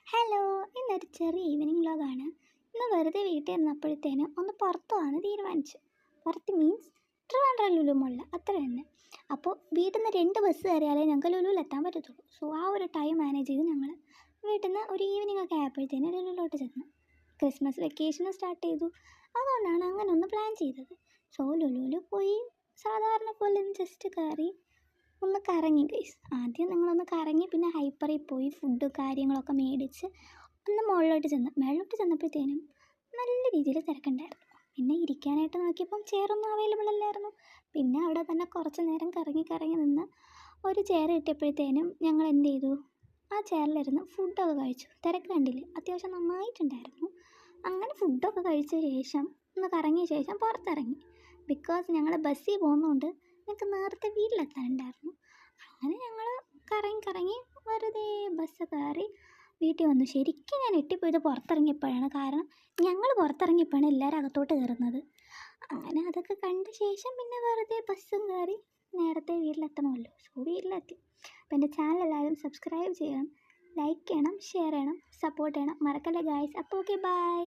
Hello, ഇന്നൊരു ചെറിയ evening വ്ലോഗാണ്. ഇന്ന് വെറുതെ വീട്ടിൽ ഇരുന്നപ്പോഴത്തേനും ഒന്ന് പുറത്തു പോകാൻ തീരുമാനിച്ചു. പുറത്ത് മീൻസ് ട്രിവാൻഡ്രം ലുലു മോളിൽ അത്ര തന്നെ. അപ്പോൾ വീട്ടിൽ നിന്ന് 2 ബസ് കയറിയാലേ ഞങ്ങൾക്ക് ലുലുവിൽ എത്താൻ പറ്റത്തുള്ളൂ. സോ ആ ഒരു ടൈം മാനേജ് ചെയ്ത് ഞങ്ങൾ വീട്ടിൽ നിന്ന് ഒരു ഈവനിങ് ഒക്കെ ആയപ്പോഴത്തേനും ലുലുവിലോട്ട് ചെന്നു. ക്രിസ്മസ് വെക്കേഷനും സ്റ്റാർട്ട് ചെയ്തു. അതുകൊണ്ടാണ് അങ്ങനെ ഒന്ന് പ്ലാൻ ചെയ്തത്. സോ ലുലുവിൽ പോയി സാധാരണ പോലെ ഒന്ന് ജസ്റ്റ് കയറി ഒന്ന് കറങ്ങി ഗൈസ്. ആദ്യം ഞങ്ങളൊന്ന് കറങ്ങി, പിന്നെ ഹൈപ്പറിൽ പോയി ഫുഡ് കാര്യങ്ങളൊക്കെ മേടിച്ച് ഒന്ന് മുകളിലോട്ട് ചെന്നപ്പോഴത്തേനും നല്ല രീതിയിൽ തിരക്കുണ്ടായിരുന്നു. പിന്നെ ഇരിക്കാനായിട്ട് നോക്കിയപ്പം ചെയറൊന്നും അവൈലബിൾ അല്ലായിരുന്നു. പിന്നെ അവിടെ തന്നെ കുറച്ച് നേരം കറങ്ങി കറങ്ങി നിന്ന് ഒരു ചെയർ കിട്ടിയപ്പോഴത്തേനും ഞങ്ങൾ എന്ത് ചെയ്തു, ആ ചെയറിലിരുന്ന് ഫുഡൊക്കെ കഴിച്ചു. തിരക്ക് കണ്ടില്ലേ, അത്യാവശ്യം നന്നായിട്ടുണ്ടായിരുന്നു. അങ്ങനെ ഫുഡൊക്കെ കഴിച്ച ശേഷം ഒന്ന് കറങ്ങിയ ശേഷം പുറത്തിറങ്ങി. ബിക്കോസ് ഞങ്ങൾ ബസ്സിൽ പോകുന്നതുകൊണ്ട് ഞങ്ങൾക്ക് നേരത്തെ വീട്ടിലെത്താനുണ്ടായിരുന്നു. അങ്ങനെ ഞങ്ങൾ കറങ്ങി കറങ്ങി വെറുതെ ബസ് കയറി വീട്ടിൽ വന്നു. ശരിക്കും ഞാൻ എട്ടിപ്പോയത് പുറത്തിറങ്ങിയപ്പോഴാണ്. കാരണം ഞങ്ങൾ പുറത്തിറങ്ങിയപ്പോഴാണ് എല്ലാവരും അകത്തോട്ട് കയറുന്നത്. അങ്ങനെ അതൊക്കെ കണ്ട ശേഷം പിന്നെ വെറുതെ ബസ്സും കയറി നേരത്തെ വീട്ടിലെത്തണമല്ലോ. സോ വീട്ടിലെത്തി. അപ്പോൾ എൻ്റെ ചാനൽ എല്ലാവരും സബ്സ്ക്രൈബ് ചെയ്യണം, ലൈക്ക് ചെയ്യണം, ഷെയർ ചെയ്യണം, സപ്പോർട്ട് ചെയ്യണം, മറക്കല്ലേ ഗായ്സ്. അപ്പോൾ ഓക്കെ, ബൈ.